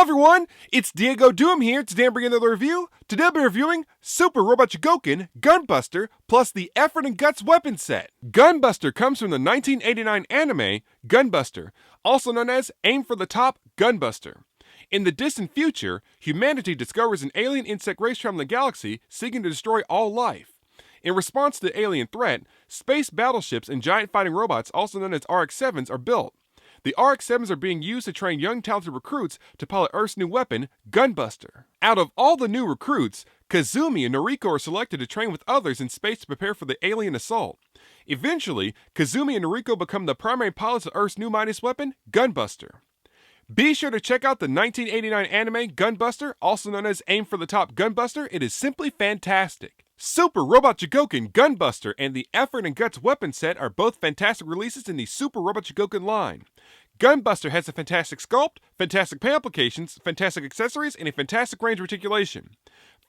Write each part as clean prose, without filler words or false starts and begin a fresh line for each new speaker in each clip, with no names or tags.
Hello everyone, it's DiegoDoom here. Today I'm bringing another review. Today I'll be reviewing Super Robot Chogokin Gunbuster plus the Effort and Guts weapon set. Gunbuster comes from the 1989 anime Gunbuster, also known as Aim for the Top Gunbuster. In the distant future, humanity discovers an alien insect race traveling the galaxy seeking to destroy all life. In response to the alien threat, space battleships and giant fighting robots, also known as RX-7s, are built. The RX-7s are being used to train young talented recruits to pilot Earth's new weapon, Gunbuster. Out of all the new recruits, Kazumi and Noriko are selected to train with others in space to prepare for the alien assault. Eventually, Kazumi and Noriko become the primary pilots of Earth's new mightiest weapon, Gunbuster. Be sure to check out the 1989 anime Gunbuster, also known as Aim for the Top Gunbuster. It is simply fantastic. Super Robot Chogokin Gunbuster and the Effort and Guts weapon set are both fantastic releases in the Super Robot Chogokin line. Gunbuster has a fantastic sculpt, fantastic paint applications, fantastic accessories, and a fantastic range of articulation.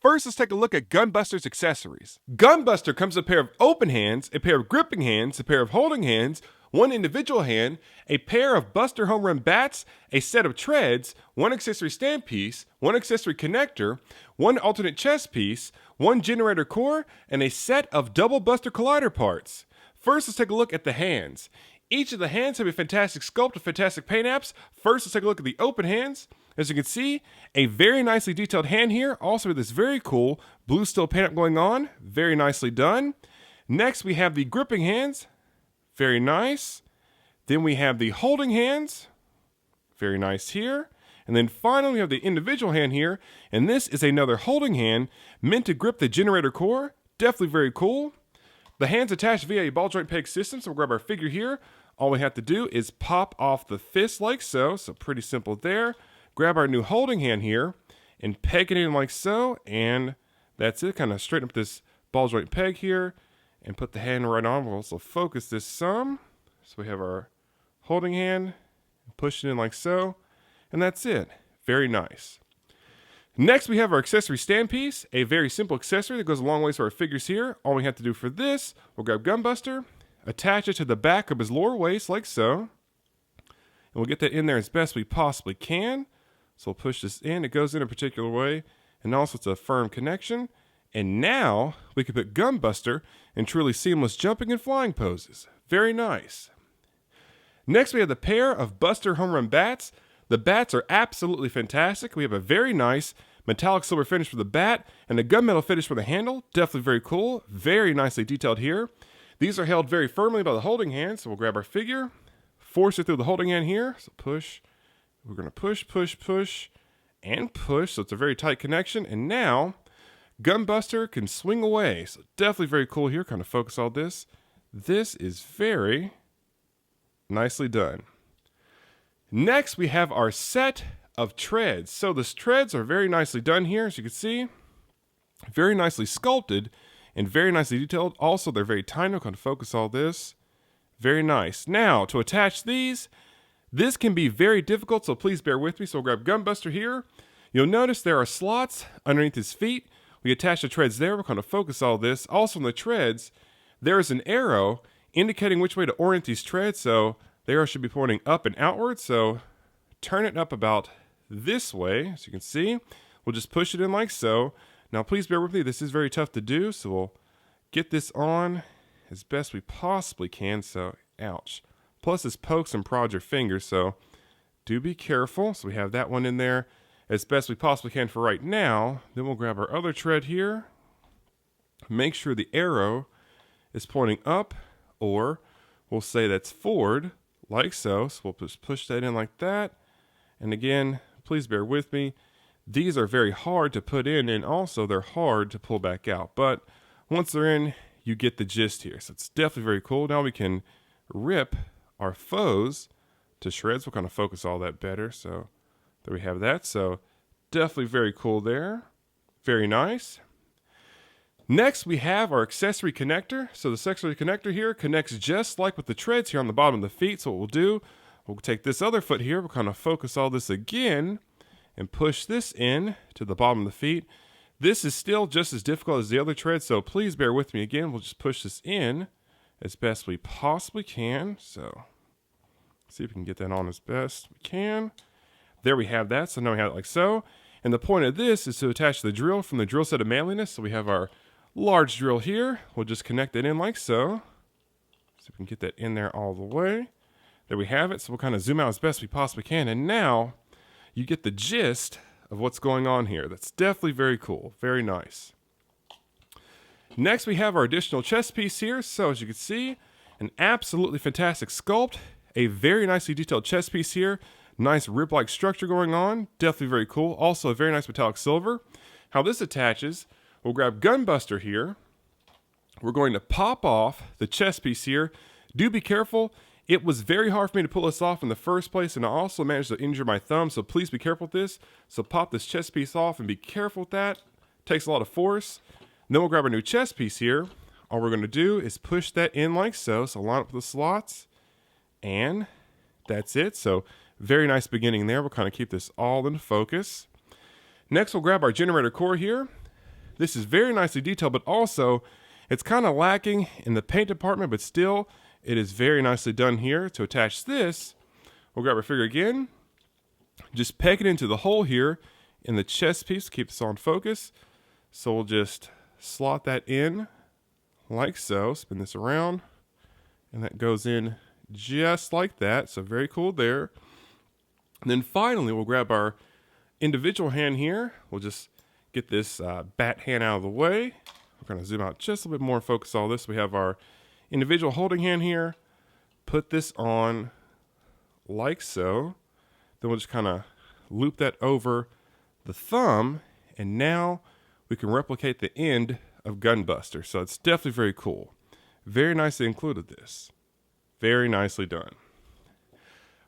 First, let's take a look at Gunbuster's accessories. Gunbuster comes with a pair of open hands, a pair of gripping hands, a pair of holding hands, one individual hand, a pair of Buster Homerun bats, a set of treads, one accessory stand piece, one accessory connector, one alternate chest piece, one generator core, and a set of double Buster collider parts. First, let's take a look at the hands. Each of the hands have a fantastic sculpt with fantastic paint apps. First, let's take a look at the open hands. As you can see, a very nicely detailed hand here. Also with this very cool blue steel paint app going on. Very nicely done. Next, we have the gripping hands. Very nice. Then we have the holding hands. Very nice here. And then finally, we have the individual hand here. And this is another holding hand meant to grip the generator core. Definitely very cool. The hands attached via a ball joint peg system. So we'll grab our figure here. All we have to do is pop off the fist like so. So pretty simple there. Grab our new holding hand here and peg it in like so. And that's it. Kind of straighten up this ball joint peg here and put the hand right on. We'll also focus this some. So we have our holding hand, push it in like so. And that's it. Very nice. Next, we have our accessory stand piece, a very simple accessory that goes a long way to our figures here. All we have to do for this, we'll grab Gunbuster, attach it to the back of his lower waist like so. And we'll get that in there as best we possibly can. So we'll push this in. It goes in a particular way. And also it's a firm connection. And now we can put Gunbuster in truly seamless jumping and flying poses. Very nice. Next, we have the pair of Buster Homerun bats. The bats are absolutely fantastic. We have a very nice metallic silver finish for the bat and a gunmetal finish for the handle. Definitely very cool. Very nicely detailed here. These are held very firmly by the holding hand. So we'll grab our figure, force it through the holding hand here. So push. We're going to push, push, push, and push. So it's a very tight connection. And now Gunbuster can swing away. So definitely very cool here. Kind of focus all this. This is very nicely done. Next, we have our set of treads. So the treads are very nicely done here, as you can see. Very nicely sculpted and very nicely detailed. Also, they're very tiny. I'm going to focus all this. Very nice. Now, to attach these, this can be very difficult, so please bear with me. So we'll grab Gunbuster here. You'll notice there are slots underneath his feet. We attach the treads there. We're going to focus all this. Also, on the treads, there is an arrow indicating which way to orient these treads. So the arrow should be pointing up and outward, so turn it up about this way, as you can see. We'll just push it in like so. Now please bear with me, this is very tough to do, so we'll get this on as best we possibly can, so ouch. Plus this pokes and prods your fingers, so do be careful. So we have that one in there as best we possibly can for right now. Then we'll grab our other tread here. Make sure the arrow is pointing up, or we'll say that's forward. Like so. So we'll just push that in like that. And again, please bear with me. These are very hard to put in, and also they're hard to pull back out. But once they're in, you get the gist here. So it's definitely very cool. Now we can rip our foes to shreds. We'll kind of focus all that better. So there we have that. So definitely very cool there. Very nice. Next, we have our accessory connector. So the accessory connector here connects just like with the treads here on the bottom of the feet. So what we'll do, we'll take this other foot here. We'll kind of focus all this again and push this in to the bottom of the feet. This is still just as difficult as the other tread, so please bear with me again. We'll just push this in as best we possibly can. So see if we can get that on as best we can. There we have that. So now we have it like so. And the point of this is to attach the drill from the drill set of manliness. So we have our large drill here. We'll just connect it in like so. So we can get that in there all the way. There we have it. So we'll kind of zoom out as best we possibly can. And now you get the gist of what's going on here. That's definitely very cool. Very nice. Next, we have our additional chest piece here. So as you can see, an absolutely fantastic sculpt. A very nicely detailed chest piece here. Nice rib-like structure going on. Definitely very cool. Also a very nice metallic silver. How this attaches, we'll grab Gunbuster here. We're going to pop off the chest piece here. Do be careful. It was very hard for me to pull this off in the first place, and I also managed to injure my thumb, so please be careful with this. So pop this chest piece off and be careful with that. Takes a lot of force. And then we'll grab a new chest piece here. All we're going to do is push that in like so. So line up the slots, and that's it. So very nice beginning there. We'll kind of keep this all in focus. Next, we'll grab our generator core here. This is very nicely detailed, but also it's kind of lacking in the paint department, but still it is very nicely done here. To attach this, we'll grab our figure again. Just peg it into the hole here in the chest piece to keep this all in focus. So we'll just slot that in like so. Spin this around, and that goes in just like that. So very cool there. And then finally, we'll grab our individual hand here. We'll just get this bat hand out of the way. We're going to zoom out just a little bit more and focus all this. We have our individual holding hand here. Put this on like so. Then we'll just kind of loop that over the thumb. And now we can replicate the end of Gunbuster. So it's definitely very cool. Very nicely included this. Very nicely done.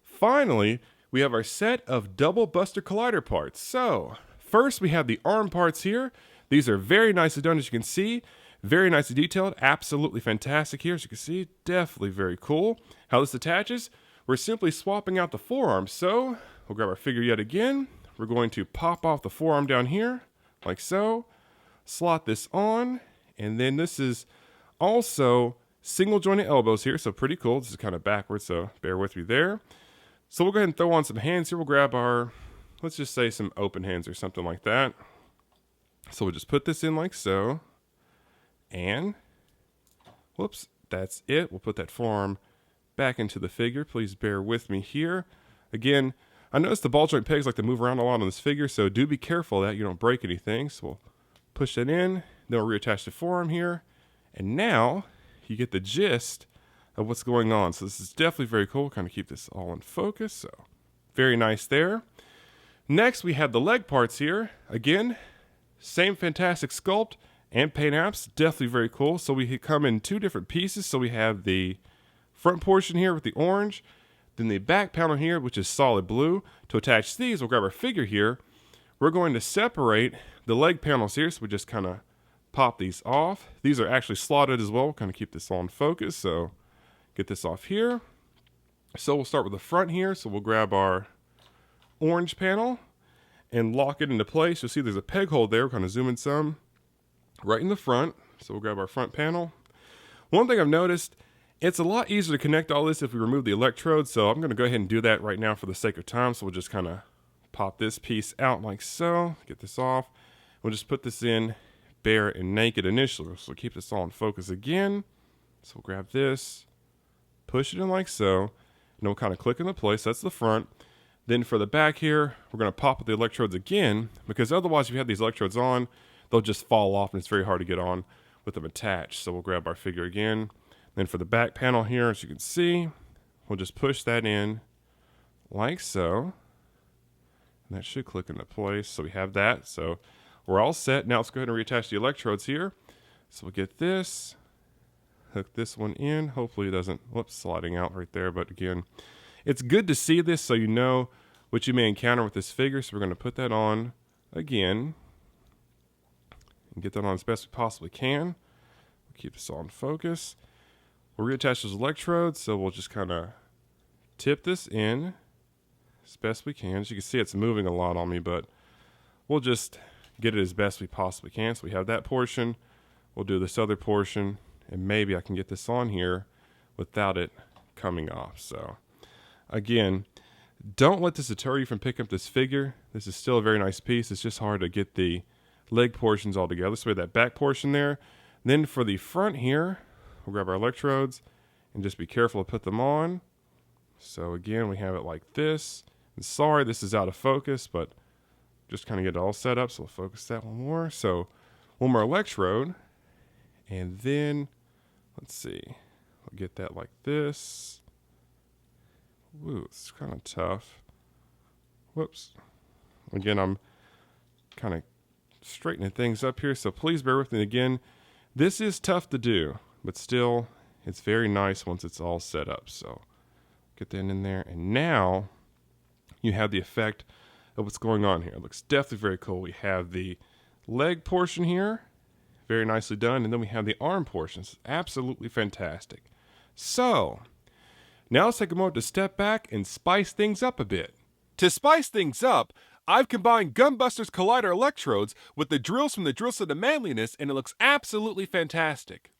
Finally, we have our set of double Buster Collider parts. So first we have the arm parts here. These are very nicely done, as you can see. Very nicely detailed. Absolutely fantastic here, as you can see. Definitely very cool. How this attaches, we're simply swapping out the forearm. So we'll grab our figure yet again. We're going to pop off the forearm down here, like so. Slot this on. And then this is also single jointed elbows here, so pretty cool. This is kind of backwards, so bear with me there. So we'll go ahead and throw on some hands here. We'll grab our, let's just say some open hands or something like that. So we'll just put this in like so. And, whoops, that's it. We'll put that forearm back into the figure. Please bear with me here. Again, I noticed the ball joint pegs like to move around a lot on this figure, so do be careful that you don't break anything. So we'll push that in, then we'll reattach the forearm here. And now you get the gist of what's going on. So this is definitely very cool. Kind of keep this all in focus. So very nice there. Next, we have the leg parts here. Again, same fantastic sculpt and paint apps. Definitely very cool. So we come in two different pieces. So we have the front portion here with the orange, then the back panel here, which is solid blue. To attach these, we'll grab our figure here. We're going to separate the leg panels here. So we just kind of pop these off. These are actually slotted as well. We'll kind of keep this all in focus. So get this off here. So we'll start with the front here. So we'll grab our orange panel and lock it into place. You'll see there's a peg hold there. We'll kind of zoom in some right in the front. So we'll grab our front panel. One thing I've noticed, it's a lot easier to connect all this if we remove the electrodes. So I'm going to go ahead and do that right now for the sake of time. So we'll just kind of pop this piece out like so. Get this off. We'll just put this in bare and naked initially. So keep this all in focus again. So we'll grab this, push it in like so, and we'll kind of click into place. That's the front. Then for the back here, we're going to pop with the electrodes again, because otherwise if you have these electrodes on, they'll just fall off and it's very hard to get on with them attached. So we'll grab our figure again. Then for the back panel here, as you can see, we'll just push that in like so. And that should click into place. So we have that. So we're all set. Now let's go ahead and reattach the electrodes here. So we'll get this, hook this one in. Hopefully it doesn't, whoops, sliding out right there. But again, it's good to see this so you know what you may encounter with this figure. So we're going to put that on again and get that on as best we possibly can. We'll keep this all in focus. We'll reattach those electrodes. So we'll just kind of tip this in as best we can. As you can see, it's moving a lot on me, but we'll just get it as best we possibly can. So we have that portion. We'll do this other portion, and maybe I can get this on here without it coming off. So again, Don't let this deter you from picking up this figure. This is still a very nice piece. It's just hard to get the leg portions all together. So we have that back portion there. Then for the front here, we'll grab our electrodes and just be careful to put them on. So again, we have it like this. And sorry, this is out of focus, but just kind of get it all set up. So we'll focus that one more. So one more electrode. And then, let's see, I'll get that like this. Ooh, it's kind of tough. Whoops. Again, I'm kind of straightening things up here, so please bear with me. Again, this is tough to do, but still, it's very nice once it's all set up. So get that in there, and now you have the effect of what's going on here. It looks definitely very cool. We have the leg portion here, very nicely done, and then we have the arm portions. Absolutely fantastic. So now let's take a moment to step back and spice things up a bit. To spice things up, I've combined Gunbuster's Collider electrodes with the drills from the Drill Set of Manliness, and it looks absolutely fantastic.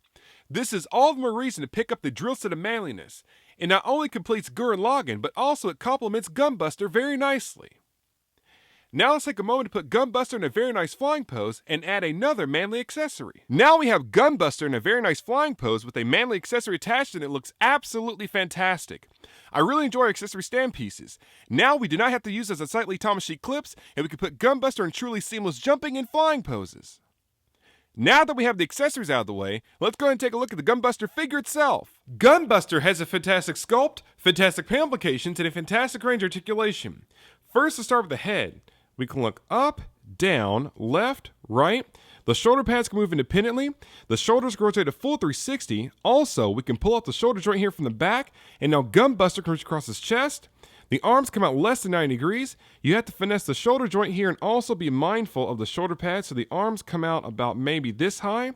This is all the more reason to pick up the Drill Set of Manliness. It not only completes Gurren Lagann, but also it complements Gunbuster very nicely. Now let's take a moment to put Gunbuster in a very nice flying pose and add another manly accessory. Now we have Gunbuster in a very nice flying pose with a manly accessory attached, and it looks absolutely fantastic. I really enjoy accessory stand pieces. Now we do not have to use as unsightly Tamashii clips, and we can put Gunbuster in truly seamless jumping and flying poses. Now that we have the accessories out of the way, let's go ahead and take a look at the Gunbuster figure itself. Gunbuster has a fantastic sculpt, fantastic paint applications, and a fantastic range of articulation. First, let's start with the head. We can look up, down, left, right. The shoulder pads can move independently. The shoulders can rotate a full 360. Also, we can pull out the shoulder joint here from the back, and now Gunbuster can reach across his chest. The arms come out less than 90 degrees. You have to finesse the shoulder joint here and also be mindful of the shoulder pads, so the arms come out about maybe this high.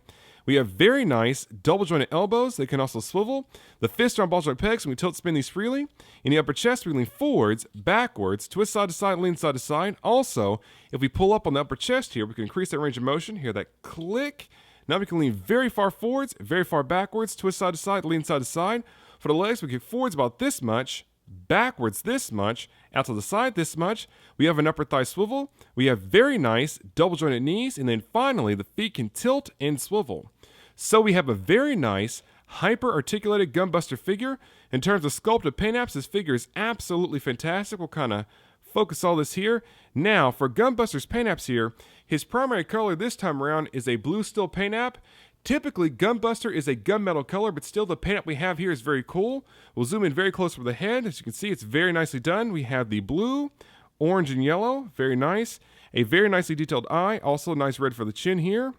We have very nice double jointed elbows. They can also swivel. The fists are on ball joint pegs, and we tilt spin these freely. In the upper chest, we lean forwards, backwards, twist side to side, lean side to side. Also, if we pull up on the upper chest here, we can increase that range of motion. Hear that click. Now we can lean very far forwards, very far backwards, twist side to side, lean side to side. For the legs, we kick forwards about this much, backwards this much, out to the side this much. We have an upper thigh swivel. We have very nice double jointed knees, and then finally the feet can tilt and swivel. So we have a very nice hyper articulated Gunbuster figure. In terms of sculpted paint apps, this figure is absolutely fantastic. We'll kind of focus all this here. Now for Gunbuster's paint apps here, his primary color this time around is a blue steel paint app. Typically, Gunbuster is a gunmetal color, but still the paint app we have here is very cool. We'll zoom in very close for the head. As you can see, it's very nicely done. We have the blue, orange, and yellow. Very nice. A very nicely detailed eye. Also nice red for the chin here.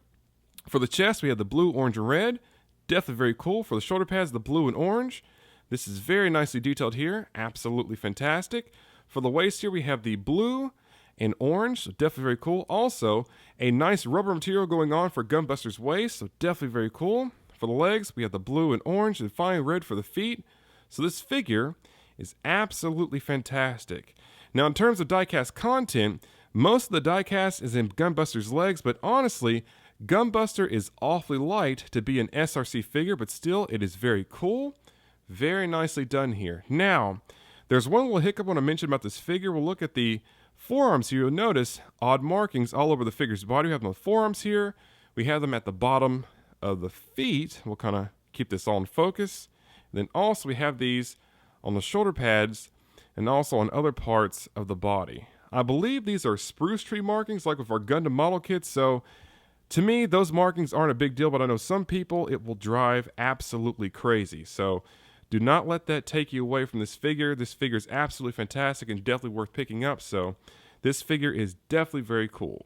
For the chest, we have the blue, orange, and red. Definitely very cool. For the shoulder pads, the blue and orange. This is very nicely detailed here. Absolutely fantastic. For the waist here, we have the blue and orange, so definitely very cool. Also, a nice rubber material going on for Gunbuster's waist, so definitely very cool. For the legs, we have the blue and orange, and finally red for the feet. So this figure is absolutely fantastic. Now, in terms of diecast content, most of the diecast is in Gunbuster's legs, but honestly, Gunbuster is awfully light to be an SRC figure, but still, it is very cool. Very nicely done here. Now, there's one little hiccup I want to mention about this figure. We'll look at the forearms here. You'll notice odd markings all over the figure's body. We have them on the forearms here. We have them at the bottom of the feet. We'll kind of keep this all in focus. And then also we have these on the shoulder pads and also on other parts of the body. I believe these are spruce tree markings like with our Gundam model kits, so to me, those markings aren't a big deal, but I know some people it will drive absolutely crazy. So do not let that take you away from this figure. This figure is absolutely fantastic and definitely worth picking up. So this figure is definitely very cool.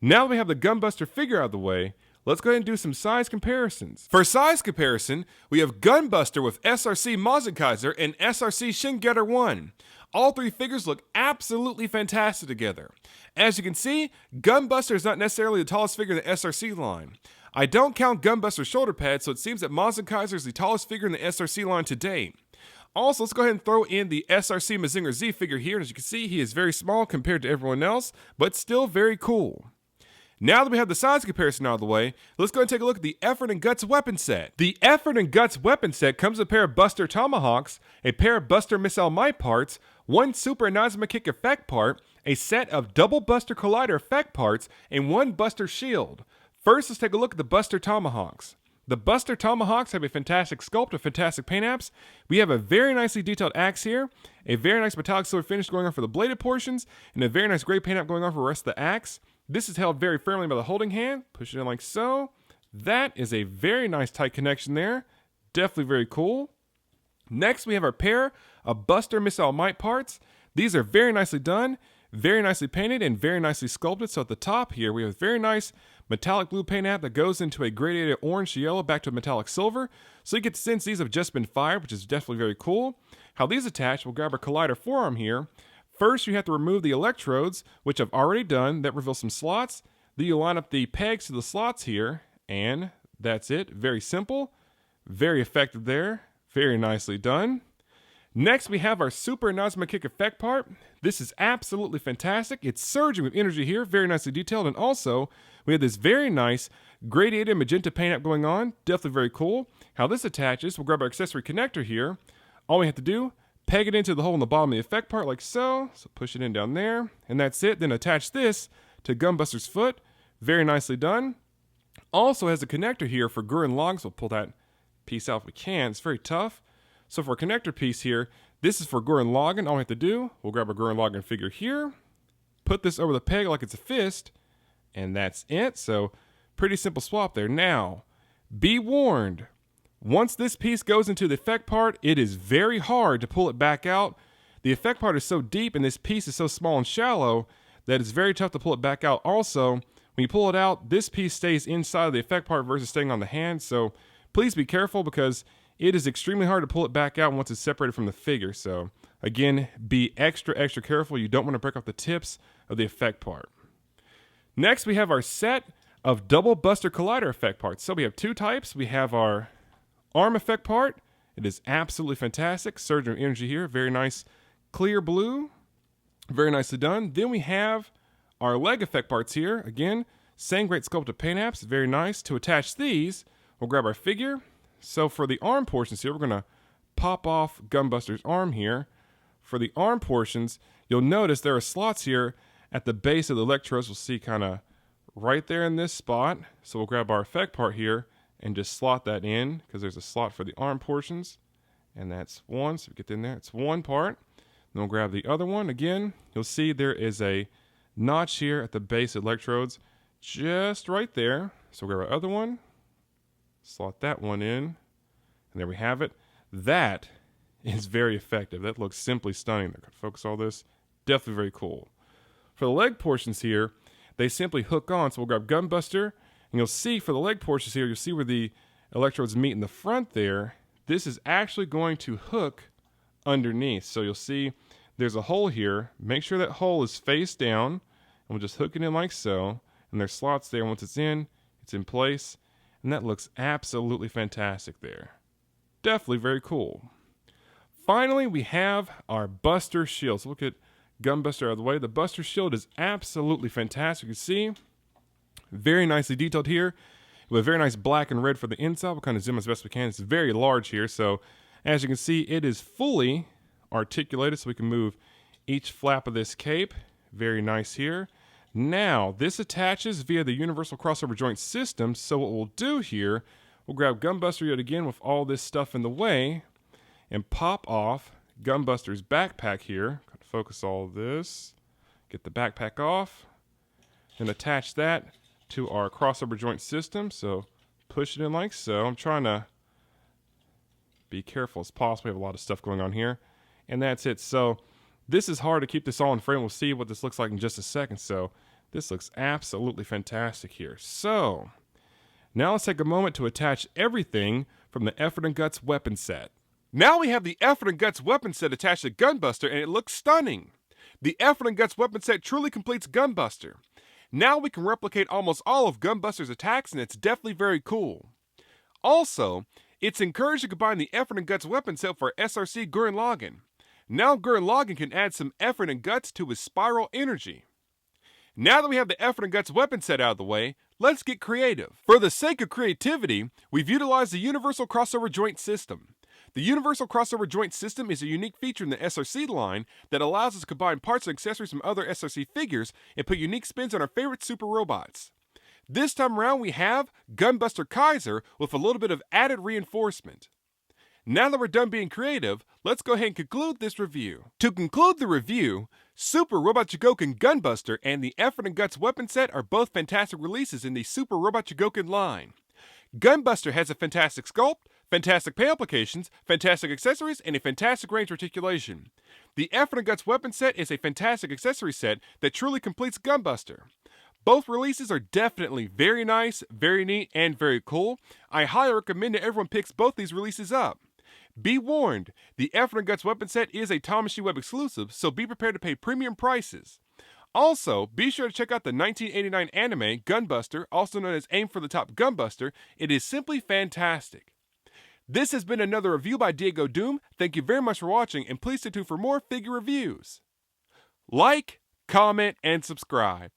Now that we have the Gunbuster figure out of the way, let's go ahead and do some size comparisons. For size comparison, we have Gunbuster with SRC Mazinkaiser and SRC Shingetter 1. All three figures look absolutely fantastic together. As you can see, Gunbuster is not necessarily the tallest figure in the SRC line. I don't count Gunbuster's shoulder pads, so it seems that Mazinkaiser is the tallest figure in the SRC line to date. Also, let's go ahead and throw in the SRC Mazinger Z figure here. As you can see, he is very small compared to everyone else, but still very cool. Now that we have the size comparison out of the way, let's go and take a look at the Effort and Guts weapon set. The Effort and Guts weapon set comes with a pair of Buster Tomahawks, a pair of Buster Missile Might parts, one Super Inazuma Kick effect part, a set of double Buster Collider effect parts, and one Buster Shield. First, let's take a look at the Buster Tomahawks. The Buster Tomahawks have a fantastic sculpt, a fantastic paint apps. We have a very nicely detailed axe here, a very nice metallic silver finish going on for the bladed portions, and a very nice gray paint app going on for the rest of the axe. This is held very firmly by the holding hand. Push it in like so. That is a very nice tight connection there. Definitely very cool. Next, we have our pair of Buster Missile Might parts. These are very nicely done, very nicely painted, and very nicely sculpted. So at the top here, we have a very nice metallic blue paint app that goes into a gradated orange to yellow back to metallic silver. So you get the sense these have just been fired, which is definitely very cool. How these attach, we'll grab our Collider forearm here. First, you have to remove the electrodes, which I've already done. That reveals some slots. Then you line up the pegs to the slots here, and that's it. Very simple, very effective there. Very nicely done. Next, we have our Super Inazuma Kick effect part. This is absolutely fantastic. It's surging with energy here, very nicely detailed, and also we have this very nice gradiated magenta paint app going on. Definitely very cool. How this attaches, we'll grab our accessory connector here. All we have to do, peg it into the hole in the bottom of the effect part like so. So push it in down there, and that's it. Then attach this to Gunbuster's foot. Very nicely done. Also has a connector here for Gurren Logs. We'll pull that piece out if we can. It's very tough. So for a connector piece here, this is for Gurren Lagann. All we have to do, we'll grab a Gurren Lagann figure here, put this over the peg like it's a fist, and that's it. So pretty simple swap there. Now, be warned, once this piece goes into the effect part, it is very hard to pull it back out. The effect part is so deep and this piece is so small and shallow that it's very tough to pull it back out. Also, when you pull it out, this piece stays inside of the effect part versus staying on the hand. So please be careful because it is extremely hard to pull it back out once it's separated from the figure. So again, be extra careful. You don't want to break off the tips of the effect part. Next, we have our set of double Buster Collider effect parts. So we have two types. We have our arm effect part. It is absolutely fantastic. Surge of energy here. Very nice clear blue. Very nicely done. Then we have our leg effect parts here. Again, same great sculpted paint apps. Very nice. To attach these, we'll grab our figure. So for the arm portions here, we're going to pop off Gunbuster's arm here. For the arm portions, you'll notice there are slots here at the base of the electrodes. We'll see kind of right there in this spot. So we'll grab our effect part here and just slot that in because there's a slot for the arm portions. And that's one. So we get in there. It's one part. Then we'll grab the other one. Again, you'll see there is a notch here at the base of electrodes just right there. So we'll grab our other one. Slot that one in, and there we have it. That is very effective. That looks simply stunning. They're going to focus all this. Definitely very cool. For the leg portions here, they simply hook on. So we'll grab Gunbuster, and you'll see for the leg portions here, you'll see where the electrodes meet in the front there. This is actually going to hook underneath. So you'll see there's a hole here. Make sure that hole is face down, and we'll just hook it in like so. And there's slots there. Once it's in place. And that looks absolutely fantastic there. Definitely very cool. Finally, we have our Buster Shield. So look at Gunbuster out of the way. The Buster Shield is absolutely fantastic. You can see, very nicely detailed here. With a very nice black and red for the inside. We'll kind of zoom as best we can. It's very large here. So as you can see, it is fully articulated. So we can move each flap of this cape. Very nice here. Now, this attaches via the universal crossover joint system, so what we'll do here, we'll grab Gunbuster yet again with all this stuff in the way, and pop off Gunbuster's backpack here. Focus all of this, get the backpack off, and attach that to our crossover joint system, so push it in like so. I'm trying to be careful as possible. We have a lot of stuff going on here, and that's it. So this is hard to keep this all in frame. We'll see what this looks like in just a second. So this looks absolutely fantastic here. So now let's take a moment to attach everything from the Effort and Guts weapon set. Now we have the Effort and Guts weapon set attached to Gunbuster, and it looks stunning. The Effort and Guts weapon set truly completes Gunbuster. Now we can replicate almost all of Gunbuster's attacks, and it's definitely very cool. Also, it's encouraged to combine the Effort and Guts weapon set for SRC Gurren Lagann. Now Gurren Lagann can add some effort and guts to his spiral energy. Now that we have the Effort and Guts weapon set out of the way, let's get creative. For the sake of creativity, we've utilized the universal crossover joint system. The Universal Crossover Joint System is a unique feature in the SRC line that allows us to combine parts and accessories from other SRC figures and put unique spins on our favorite super robots. This time around we have Gunbuster Kaiser with a little bit of added reinforcement. Now that we're done being creative, let's go ahead and conclude this review. To conclude the review, Super Robot Chogokin Gunbuster and the Effort and Guts weapon set are both fantastic releases in the Super Robot Chogokin line. Gunbuster has a fantastic sculpt, fantastic pay applications, fantastic accessories, and a fantastic range articulation. The Effort and Guts weapon set is a fantastic accessory set that truly completes Gunbuster. Both releases are definitely very nice, very neat, and very cool. I highly recommend that everyone picks both these releases up. Be warned, the Effort and Guts weapon set is a Tamashii Web Exclusive, so be prepared to pay premium prices. Also, be sure to check out the 1989 anime Gunbuster, also known as Aim for the Top Gunbuster. It is simply fantastic. This has been another review by DiegoDoom. Thank you very much for watching, and please stay tuned for more figure reviews. Like, comment, and subscribe.